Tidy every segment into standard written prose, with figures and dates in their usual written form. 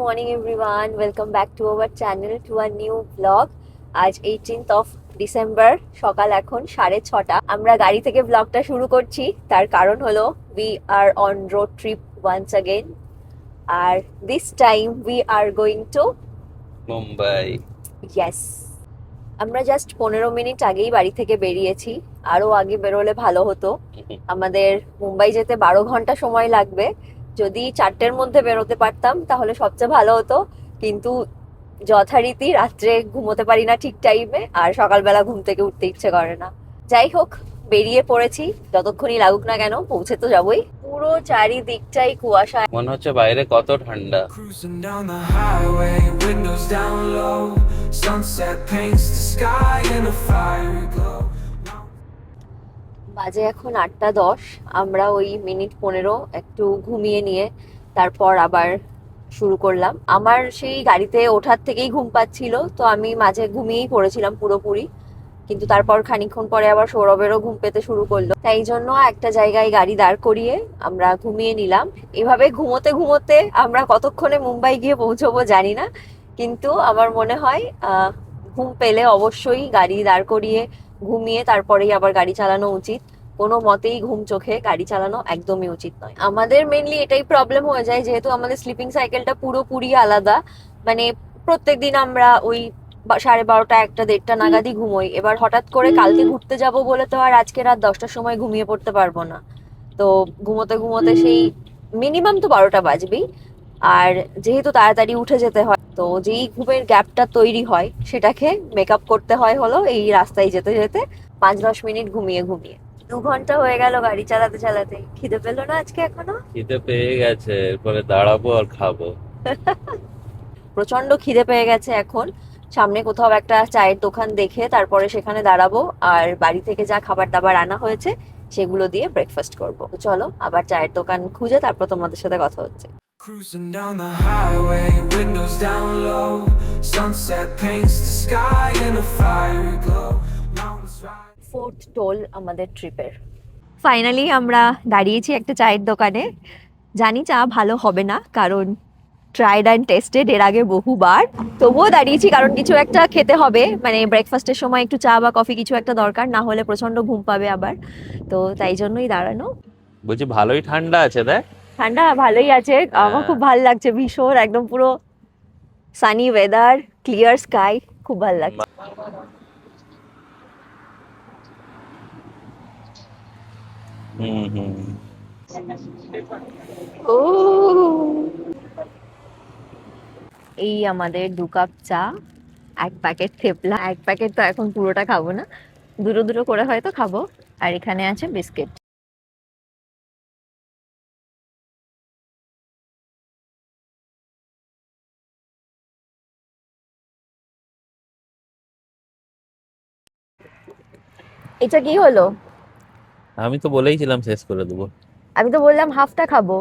morning everyone. Welcome back to our channel to a new vlog. আজ 18th of December সকাল এখন 6:30। আমরা গাড়ি থেকে ব্লগটা শুরু করছি, তার কারণ হলো we are on road trip once again, আর this time we are going to Mumbai. yes, আমরা জাস্ট 15 মিনিট আগেই বাড়ি থেকে বেরিয়েছি। আরো আগে বেরোলে ভালো হতো। আমাদের মুম্বাই যেতে 12 ঘন্টা সময় লাগবে। যদি 4টের মধ্যে বেরোতে পারতাম তাহলে সবচেয়ে ভালো হতো, কিন্তু যথারীতি রাত্রে ঘুমোতে পারি না ঠিক টাইমে, আর সকালবেলা ঘুম থেকে উঠতে ইচ্ছে করে না। যাই হোক, বেরিয়ে পড়েছি। যতক্ষণই লাগুক না কেন পৌঁছে তো যাবোই। পুরো চারিদিকটাই কুয়াশা। মনে হচ্ছে বাইরে কত ঠান্ডা। Cruising down the highway, windows down low. Sunset paints the sky in a fiery glow. বাজে এখন 8:10। আমরা ওই মিনিট 15 একটু ঘুমিয়ে নিয়ে তারপর আবার শুরু করলাম। আমার সেই গাড়িতে ওঠার থেকেই ঘুম পাচ্ছিল, তো আমি মাঝে ঘুমিয়েই পড়েছিলাম পুরোপুরি। কিন্তু তারপর খানিকক্ষণ পরে আবার সৌরভেরও ঘুম পেতে শুরু করলো, তাই জন্য একটা জায়গায় গাড়ি দাঁড় করিয়ে আমরা ঘুমিয়ে নিলাম। এভাবে ঘুমোতে ঘুমোতে আমরা কতক্ষণে মুম্বাই গিয়ে পৌঁছবো জানি না, কিন্তু আমার মনে হয় ঘুম পেলে অবশ্যই গাড়ি দাঁড় করিয়ে ঘুমিয়ে তারপরেই আবার গাড়ি চালানো উচিত। কোনো মতেই ঘুম চোখে গাড়ি চালানো একদমই উচিত নয়। আমাদের মেনলি এটাই প্রবলেম হয়ে যায়, যেহেতু আমাদের স্লিপিং সাইকেলটা পুরোপুরি আলাদা। মানে প্রত্যেকদিন আমরা ওই 12:30, 1টা, 1:30 নাগাদই ঘুমোই। এবার হঠাৎ করে কালকে ঘুরতে যাব বলে তো আর আজকে রাত 10টার সময় ঘুমিয়ে পড়তে পারবো না। তো ঘুমোতে ঘুমোতে সেই মিনিমাম তো 12টা বাজবেই। আর যেহেতু তাড়াতাড়ি উঠে যেতে হয়, তো যেই ঘুমের গ্যাপটা তৈরি হয় সেটাকে মেকআপ করতে হয় হলো এই রাস্তায় যেতে যেতে 5-10 মিনিট ঘুমিয়ে ঘুমিয়ে। 2 ঘন্টা হয়ে গেল গাড়ি চালাতে চালাতে। খিদে পেলো না আজকে এখনো? খিদে পেয়ে গেছে, এরপরে দাঁড়াবো আর খাবো। প্রচন্ড খিদে পেয়ে গেছে এখন। সামনে কোথাও একটা চায়ের দোকান দেখে তারপরে সেখানে দাঁড়াবো, আর বাড়ি থেকে যা খাবার দাবার আনা হয়েছে সেগুলো দিয়ে ব্রেকফাস্ট করবো। তো চলো আবার চায়ের দোকান খুঁজে তারপর তোমাদের সাথে কথা হচ্ছে। Cruising down the highway, windows down low. Sunset paints the sky in a fiery glow. Mountains rise. 4th toll আমাদের ট্রিপের। ফাইনালি আমরা দাঁড়িয়েছি একটা চায়ের দোকানে। জানি চা ভালো হবে না, কারণ ট্রাইড অ্যান্ড টেস্টেড এর আগে বহুবার। তবুও দাঁড়িয়েছি কারণ কিছু একটা খেতে হবে, মানে ব্রেকফাস্টের সময় একটু চা বা কফি কিছু একটা দরকার, না হলে প্রচন্ড ঘুম পাবে আবার। তো তাই জন্যই দাঁড়ানো। বলছি ভালোই ঠান্ডা আছে, দেখ। ঠান্ডা ভালোই আছে, আমার খুব ভালো লাগছে ভীষণ। একদম পুরো সানি ওয়েদার, ক্লিয়ার স্কাই, খুব ভালো লাগছে। হুম হুম। ও, এই আমাদের 2 কাপ চা, 1 প্যাকেট থেপলা। 1 প্যাকেট তো এখন পুরোটা খাবো না, দুটো দুটো করে হয়তো খাবো। আর এখানে আছে বিস্কিট। এটা কি হলো? আমি তো বলেইছিলাম শেষ করে দেবো। আমি তো বললাম হাফটা খাবো,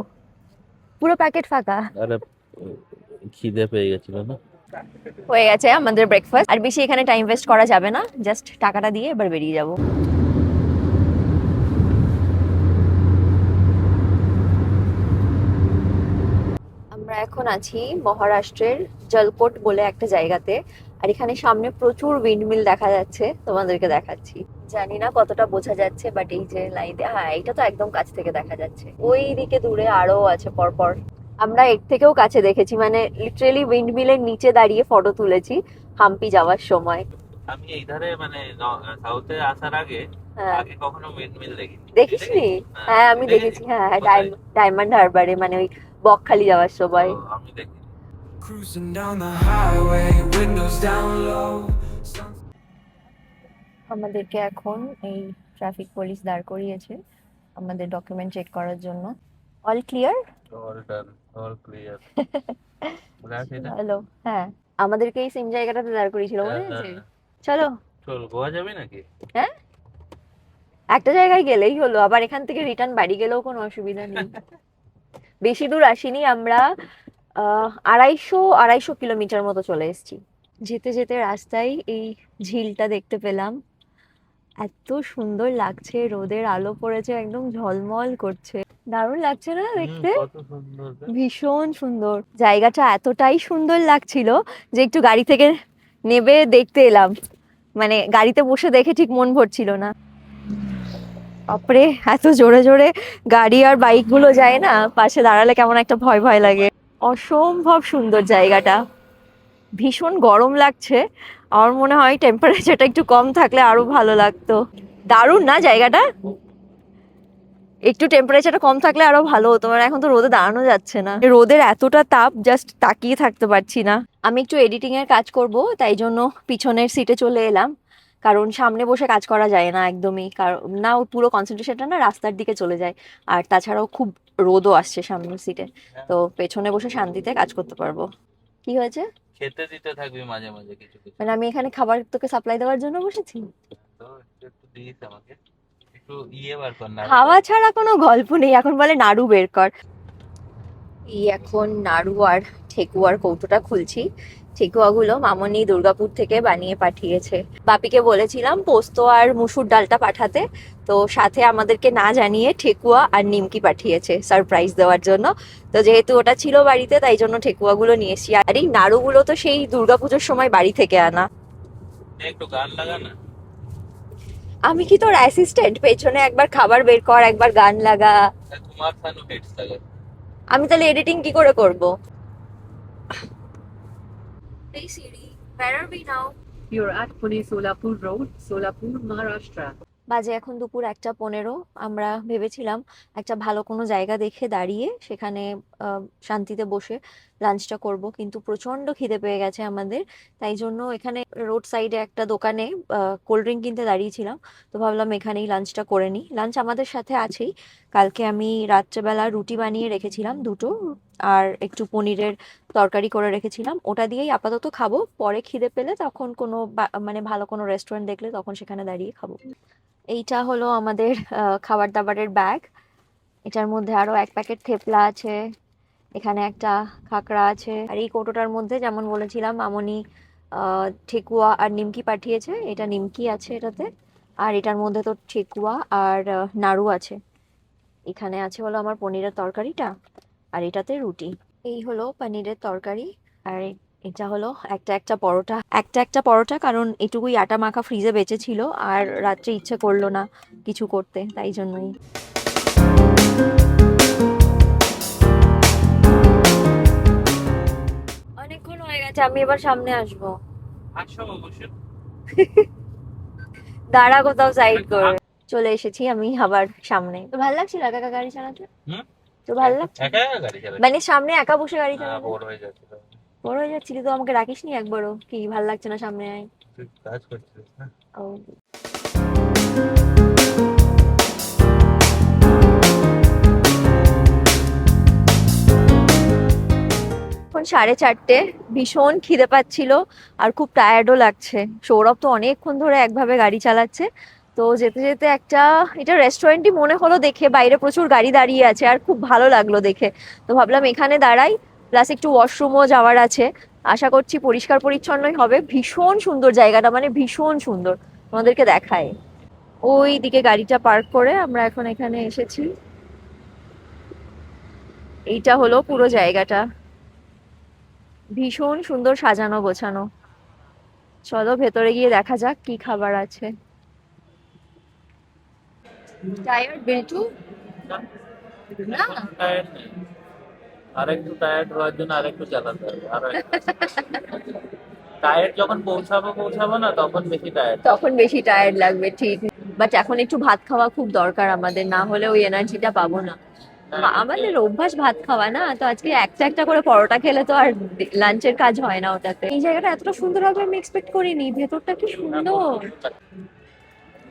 পুরো প্যাকেট ফাঁকা। আরে খিদে পেয়ে গেছিল না। হয়ে গেছে আমাদের ব্রেকফাস্ট, আর বেশি এখানে টাইম ওয়েস্ট করা যাবে না। জাস্ট টাকাটা দিয়ে এবার বেরিয়ে যাব। আমরা এখন আছি মহারাষ্ট্রের জলকোট বলে একটা জায়গাতে, আর এখানে সামনে প্রচুর উইন্ডমিল দেখা যাচ্ছে, তোমাদেরকে দেখাচ্ছি। জানি না কতটা বোঝা যাচ্ছে, বাট এই যে লাইনে, হ্যাঁ এটা তো একদম কাছ থেকে দেখা যাচ্ছে। ওই দিকে দূরে আরো আছে পরপর। আমরা এর থেকেও কাছে দেখেছি, মানে লিটারেলি উইন্ডমিলের নিচে দাঁড়িয়ে ফটো তুলেছি হাম্পি যাওয়ার সময়। আমি এই ধারে মানে সাউথে আসার আগে হ্যাঁ, আগে কখনো উইন্ডমিল দেখিনি। দেখিসনি? হ্যাঁ আমি দেখেছি, হ্যাঁ হ্যাঁ, ডায়মন্ড হারবারে, মানে ওই বকখালি যাওয়ার সময়। আমি দেখিনি। Cruising down the highway, windows down low. আমাদেরকে এখন এই ট্রাফিক পুলিশ দাঁড় করিয়েছে আমাদের ডকুমেন্ট চেক করার জন্য। All clear? All done, all clear. Hello, হ্যাঁ আমাদেরকে এই সেম জায়গাটাতে দাঁড় করিয়েছিল, মনে আছে? চলো। চল, গোয়া যাবে নাকি? হ্যাঁ, একটা জায়গায় গেলেই হলো, আবার এখান থেকে রিটার্ন বাড়ি গেলেও কোনো অসুবিধা নেই। বেশি দূর আসিনি আমরা, 250 কিলোমিটার মতো চলে এসেছি। যেতে যেতে রাস্তায় এই ঝিলটা দেখতে পেলাম, এত সুন্দর লাগছে, রোদের আলো পড়েছে, একদম ঝলমল করছে, দারুণ লাগছে না দেখতে? কত সুন্দর রে। ভীষণ সুন্দর জায়গাটা, এতটাই সুন্দর লাগছিল যে একটু গাড়ি থেকে নেবে দেখতে এলাম, মানে গাড়িতে বসে দেখে ঠিক মন ভরছিল না। বাপরে, এত জোরে জোরে গাড়ি আর বাইক গুলো যায় না, পাশে দাঁড়ালে কেমন একটা ভয় ভয় লাগে। অসম্ভব সুন্দর জায়গাটা, ভীষণ গরম লাগছে। আমার মনে হয় টেম্পারেচারটা একটু কম থাকলে আরো ভালো লাগতো। দারুণ না জায়গাটা? একটু টেম্পারেচারটা কম থাকলে আরো ভালো হতো, মানে এখন তো রোদে দাঁড়ানো যাচ্ছে না, রোদের এতটা তাপ, জাস্ট তাকিয়ে থাকতে পারছি না। আমি একটু এডিটিং এর কাজ করব, তাই জন্য পিছনের সিটে চলে এলাম, কারণ সামনে বসে কাজ করা যায় না একদমই, কারণ না ওই পুরো কনসেন্ট্রেশনটা না রাস্তার দিকে চলে যায়, আর তাছাড়াও খুব রোদও আসছে সামনের সিটে, তো পেছনে বসে শান্তিতে কাজ করতে পারবো। কি হয়েছে? খেতে দিতে থাকবি মাঝে মাঝে কিছু কিছু। মানে আমি এখানে খাবার তোকে সাপ্লাই দেওয়ার জন্য বসেছি? তো একটু দিস আমাকে, একটু বার কর না। খাওয়া ছাড়া কোনো গল্প নেই, এখন বলে নাড়ু বের কর। এই এখন নাড়ু আর ঠেকুয়ার কৌটোটা খুলছি। ঠেকুয়াগুলো মামনি দুর্গাপুর থেকে বানিয়ে পাঠিয়েছে। বাপিকে বলেছিলাম পোস্ত আর মুসুর ডালটা পাঠাতে, তো সাথে আমাদেরকে না জানিয়ে ঠেকুয়া আর নিমকি পাঠিয়েছে সারপ্রাইজ দেওয়ার জন্য। তো যেহেতু ওটা ছিল বাড়িতে, তাই জন্য ঠেকুয়াগুলো নিয়ে এসেছি। আর এই নাড়ুগুলো তো সেই দুর্গাপুজোর সময় বাড়ি থেকে আনা। একটু গান লাগা না। আমি কি তোর অ্যাসিস্ট্যান্ট? পেছনে একবার খাবার বের কর, একবার গান লাগা। তোমার সানু হেডস লাগে। আমি তাহলে এডিটিং কি করে করব? Hey Siri, where are we now? You're at Pune Solapur Road, Solapur, Maharashtra. বাজে এখন দুপুর 1:15। আমরা ভেবেছিলাম একটা ভালো কোনো জায়গা দেখে দাঁড়িয়ে সেখানে শান্তিতে বসে লাঞ্চটা করব, কিন্তু প্রচন্ড খিদে পেয়ে গেছে আমাদের, তাই জন্য এখানে রোড সাইডে একটা দোকানে কোল্ড ড্রিঙ্ক কিনতে দাঁড়িয়েছিলাম। তো ভাবলাম এখানেই লাঞ্চটা করে নিই। লাঞ্চ আমাদের সাথে আছেই, কালকে আমি রাত্রেবেলা রুটি বানিয়ে রেখেছিলাম দুটো, আর একটু পনিরের তরকারি করে রেখেছিলাম, ওটা দিয়েই আপাতত খাবো। পরে খিদে পেলে তখন কোনো মানে ভালো কোনো রেস্টুরেন্ট দেখলে তখন সেখানে দাঁড়িয়ে খাবো। এইটা হলো আমাদের খাবার দাবারের ব্যাগ। এটার মধ্যে আরো 1 প্যাকেট থেপলা আছে, এখানে একটা কাঁকড়া আছে, আর এই কৌটোটার মধ্যে যেমন বলেছিলাম মামনি ঠেকুয়া আর নিমকি পাঠিয়েছে, এটা নিমকি আছে এটাতে, আর এটার মধ্যে তো ঠেকুয়া আর নাড়ু আছে। এখানে আছে হলো আমার পনিরের তরকারিটা, আর এটাতে রুটি। এই হলো পনিরের তরকারি, আর এটা হলো একটা পরোটা, কারণ এটুকুই আটা মাখা ফ্রিজে বেঁচে ছিল, আর রাত্রে ইচ্ছে করলো না কিছু করতে, তাই জন্যই। অনেকক্ষণ হয়ে গেছে, আমি এবার সামনে আসবো। আসো অবশ্যই। দাঁড়া কোথাও সাইড করে। চলে এসেছি আমি আবার সামনে। তো ভালো লাগছিল একা একা গাড়ি চালাতে? হুম, তো ভালো লাগছে? একা একা গাড়ি চালাচ্ছি? মানে সামনে একা বসে গাড়ি চালাতে বোর হয়ে যাচ্ছিল। বড় হয়ে যাচ্ছিলি তো, আমাকে ডাকিসনি একবারও? কি ভালো লাগছে না সামনে আয়? তুই কাজ করছিস না? ও, এখন 4:30। ভীষণ খিদে পাচ্ছিল আর খুব টায়ার্ডও লাগছে। সৌরভ তো অনেকক্ষণ ধরে একভাবে গাড়ি চালাচ্ছে, তো যেতে যেতে একটা, এটা রেস্টুরেন্টই মনে হলো দেখে, বাইরে প্রচুর গাড়ি দাঁড়িয়ে আছে আর খুব ভালো লাগলো দেখে, তো ভাবলাম এখানে দাঁড়াই, প্লাস একটু ওয়াশরুমও যাওয়ার আছে। আশা করছি পরিষ্কার পরিচ্ছন্নই হবে। ভীষণ সুন্দর জায়গাটা, মানে ভীষণ সুন্দর, তোমাদেরকে দেখায়। ওই দিকে গাড়িটা পার্ক করে আমরা এখন এখানে এসেছি। এইটা হলো পুরো জায়গাটা, ভীষণ সুন্দর সাজানো গোছানো। চলো ভেতরে গিয়ে দেখা যাক কি খাবার আছে। টায়ার্ড বিল্টু? না, টায়ার্ড নেই, আরেকটু টায়ার্ড হওয়ার জন্য আরেকটু চালাতে হবে, আরো টায়ার্ড যখন পৌঁছাবো না তখন বেশি টায়ার্ড। তখন বেশি টায়ার্ড লাগবে, ঠিক। বাট এখন একটু ভাত খাওয়া খুব দরকার আমাদের, না হলে ওই এনার্জিটা পাবো না। আমাদের অভ্যাস ভাত খাওয়া না, তো আজকে একটা একটা করে পরোটা খেলে তো আর লাঞ্চের কাজ হয় না ওটাতে। এই জায়গাটা এতটা সুন্দর হবে আমি এক্সপেক্ট করিনি, ভেতরটা কি সুন্দর।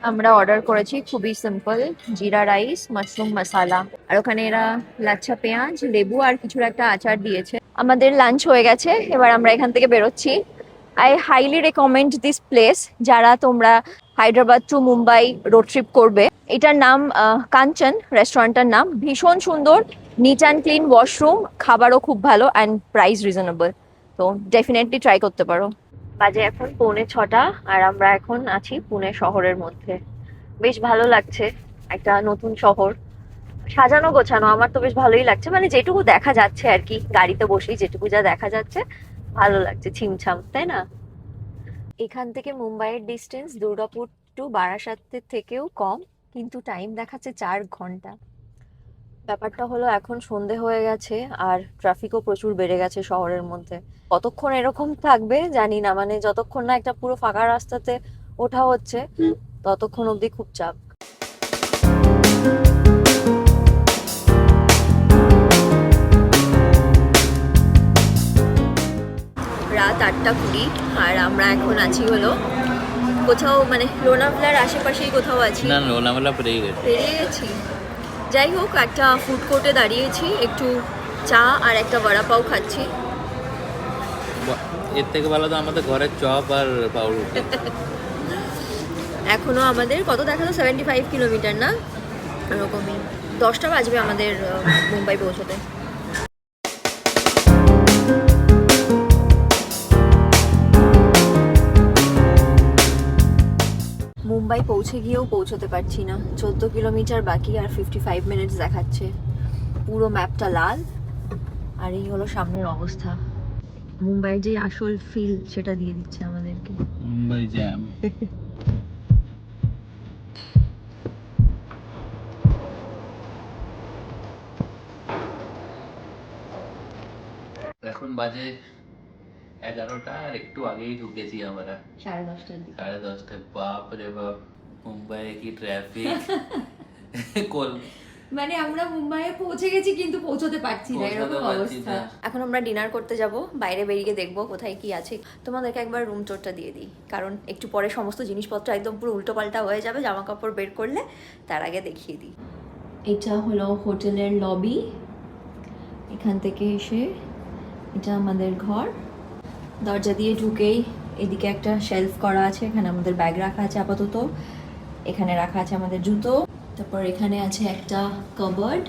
আমরা অর্ডার করেছি খুবই সিম্পল, জিরা রাইস, মাশরুম মশালা, আর ওখানে এরা লাচ্ছা পেঁয়াজ, লেবু আর কিছুর একটা আচার দিয়েছে। আমাদের লাঞ্চ হয়ে গেছে, এবার আমরা এখান থেকে বেরোচ্ছি। I highly recommend this place, যারা তোমরা Hyderabad to Mumbai road trip করবে। এটার নাম কাঞ্চন, রেস্টুরেন্টটার নাম। ভীষণ সুন্দর, নিট অ্যান্ড ক্লিন ওয়াশরুম, খাবারও খুব ভালো অ্যান্ড প্রাইস রিজনেবল, তো ডেফিনেটলি ট্রাই করতে পারো। বাজে এখন 6:45 আর আমরা এখন আছি পুনে শহরের মধ্যে। বেশ ভালো লাগছে, একটা নতুন শহর, সাজানো গোছানো, আমার তো বেশ ভালোই লাগছে, মানে যেটুকু দেখা যাচ্ছে আর কি, গাড়িতে বসেই যেটুকু যা দেখা যাচ্ছে ভালো লাগছে, ছিমছাম, তাই না? এখান থেকে মুম্বাইয়ের ডিস্টেন্স দুর্গাপুর টু বারাসাতের থেকেও কম, কিন্তু টাইম দেখাচ্ছে 4 ঘন্টা। ব্যাপারটা হলো এখন সন্ধে হয়ে গেছে আর ট্রাফিকও প্রচুর বেড়ে গেছে শহরের মধ্যে। কতক্ষণ এরকম থাকবে জানি না, মানে যতক্ষণ না একটা পুরো ফাঁকা রাস্তাতে ওঠা হচ্ছে ততক্ষণ অবধি খুব চাপ। রাত 8:20 আর আমরা এখন আছি হলো কোথাও, মানে লোনাভলার আশেপাশেই কোথাও আছি। না লোনাভালা পেরিয়ে গেছে। পেরিয়ে গেছি। যাই হোক, একটা ফুড কোর্টে দাঁড়িয়েছি, একটু চা আর একটা বড়া পাও খাচ্ছি। এর থেকে ভালো তো আমাদের ঘরের চপ আর পাউরুটি। এখনো আমাদের কত দেখালো, 75 কিলোমিটার না এরকমই। 10টা বাজবে আমাদের মুম্বাই পৌঁছতে। মুম্বাই পৌঁছে গিয়েও পৌঁছতে পারছি না, 14 কিলোমিটার বাকি আর 55 মিনিটস দেখাচ্ছে। পুরো ম্যাপটা লাল আর এই হলো সামনের অবস্থা। মুম্বাইয়ের যে আসল ফিল সেটা দিয়ে দিচ্ছে আমাদেরকে। মুম্বাই জ্যাম। এখন বাজে 11টা আর একটু আগেই ঢুকেছি আমরা। 10:30টার দিকে। 10:30টায়। বাপ রে বাপ, মুম্বাইয়ে কি ট্রাফিক! কল মানে আমরা মুম্বাইয়ে পৌঁছে গেছি কিন্তু পৌঁছতে পারছি না, এরকম পৌঁছাতে পারছি অবস্থা। না। এখন আমরা ডিনার করতে যাব, বাইরে বেরিয়ে দেখবো কোথায় কি আছে। তোমাদেরকে একবার রুম টোরটা দিয়ে দিই, কারণ একটু পরে সমস্ত জিনিসপত্র একদম পুরো উল্টোপাল্টা হয়ে যাবে, জামা কাপড় বের করলে, তার আগে দেখিয়ে দিই। এটা হলো হোটেলের লবি, এখান থেকে এসে এটা আমাদের ঘর। দরজা দিয়ে ঢুকেই এদিকে একটা শেলফ করা আছে, এখানে আমাদের ব্যাগ রাখা আছে আপাতত, এখানে রাখা আছে আমাদের জুতো। তারপর এখানে আছে একটা কাবার্ড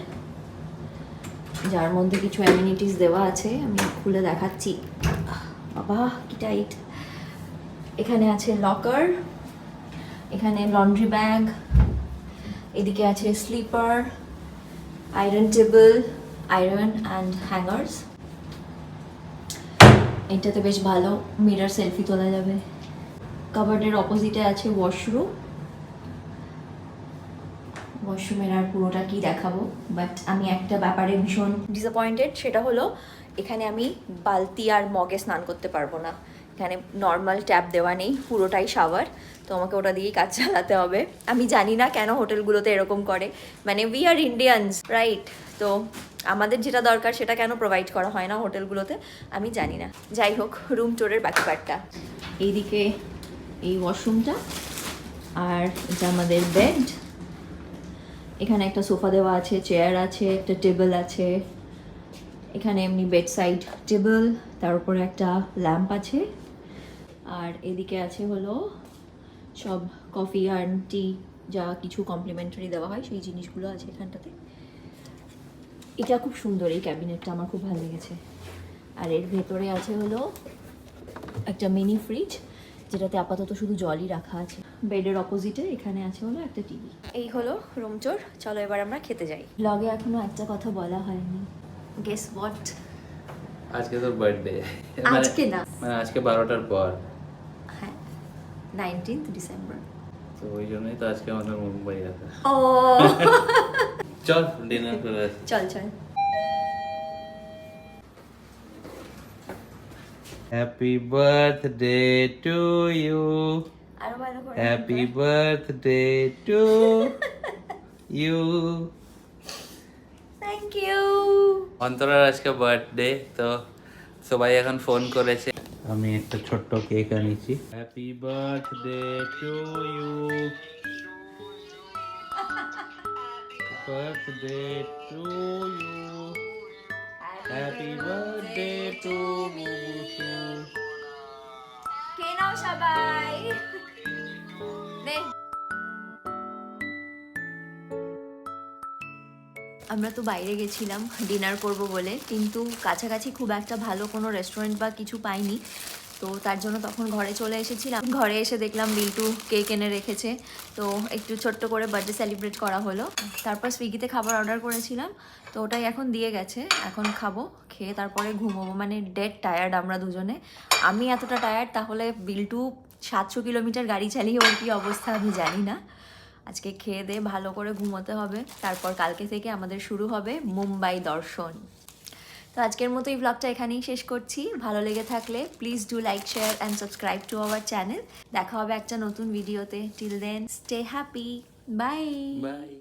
যার মধ্যে কিছু অ্যামিনিটিস দেওয়া আছে, আমি খুলে দেখাচ্ছি। বাবা কি টাইট! এখানে আছে লকার, এখানে লন্ড্রি ব্যাগ, এদিকে আছে slipper, iron table, iron and hangers. এটাতে বেশ ভালো মিরর সেলফি তোলা যাবে। কাবার্ডের অপোজিটে আছে ওয়াশরুম। ওয়াশরুমের আর পুরোটা কি দেখাবো, বাট আমি একটা ব্যাপারে ভীষণ ডিসঅ্যাপয়েন্টেড, সেটা হলো এখানে আমি বালতি আর মগে স্নান করতে পারবো না। এখানে নর্মাল ট্যাপ দেওয়া নেই, পুরোটাই শাওয়ার, তো আমাকে ওটা দিয়েই কাজ চালাতে হবে। আমি জানি না কেন হোটেলগুলোতে এরকম করে, মানে উই আর ইন্ডিয়ানস রাইট, তো আমাদের যেটা দরকার সেটা কেন প্রোভাইড করা হয় না হোটেলগুলোতে আমি জানি না। যাই হোক, রুম টোরের বাকি পার্টটা এইদিকে, এই ওয়াশরুমটা, আর এটা আমাদের বেড। এখানে একটা সোফা দেওয়া আছে, চেয়ার আছে, একটা টেবিল আছে, এখানে এমনি বেড সাইড টেবিল, তার উপরে একটা ল্যাম্প আছে, আর এদিকে আছে হলো সব কফি আর টি, যা কিছু কমপ্লিমেন্টারি দেওয়া হয় সেই জিনিসগুলো আছে এখানটাতে। এটা খুব সুন্দর, এই ক্যাবিনেটটা আমার খুব ভালো লেগেছে। আর এর ভেতরে আছে হলো একটা মিনি ফ্রিজ, যেটাতে আপাতত শুধু জলই রাখা আছে। বেডের অপোজিটে এখানে আছে হলো একটা টিভি। এই হলো রুম টুর, চলো এবার আমরা খেতে যাই। ব্লগে এখনো একটা কথা বলা হয়নি, গেস হোয়াট? আজকে তোর বার্থডে। আজকে না, মানে আজকে 12টার পর, হ্যাঁ 19th ডিসেম্বর। তো ওই জন্যই তো আজকে আমাদের মুম্বাই আসা। ও চল ডিনার করে আসি। চল চল। হ্যাপি বার্থডে টু ইউ, আরো ভালো করে। Happy birthday to you. Thank you. অন্তরার আজকে বার্থডে, তো সবাই এখন ফোন করেছে। আমি একটা ছোট্ট কেক আনিয়েছি। Happy birthday to you, birthday to you, happy birthday to বুবুসু। কে নাও সবাই, নে। আমরা তো বাইরে গেছিলাম ডিনার করব বলে, কিন্তু কাছাকাছি খুব একটা ভালো কোনো রেস্টুরেন্ট বা কিছু পাইনি, তো তার জন্য তখন ঘরে চলে এসেছিলাম। ঘরে এসে দেখলাম বিল্টু কেক এনে রেখেছে, তো একটু ছোট্ট করে বার্থডে সেলিব্রেট করা হলো। তারপর সুইগিতে খাবার অর্ডার করেছিলাম, তো ওটাই এখন দিয়ে গেছে, এখন খাবো, খেয়ে তারপরে ঘুমোবো। মানে ডেড টায়ার্ড আমরা দুজনে। আমি এতটা টায়ার্ড, তাহলে বিল্টু 700 কিলোমিটার গাড়ি চালিয়ে ওর কী অবস্থা আমি জানি না। আজকে খেয়ে দিয়ে ভালো করে ঘুমোতে হবে, তারপর কালকে থেকে আমাদের শুরু হবে মুম্বাই দর্শন। তো আজকের মতো এই ব্লগটা এখানেই শেষ করছি। ভালো লেগে থাকলে please do like, share and subscribe to our channel. দেখা হবে একটা নতুন ভিডিওতে। Till then stay happy, bye. By.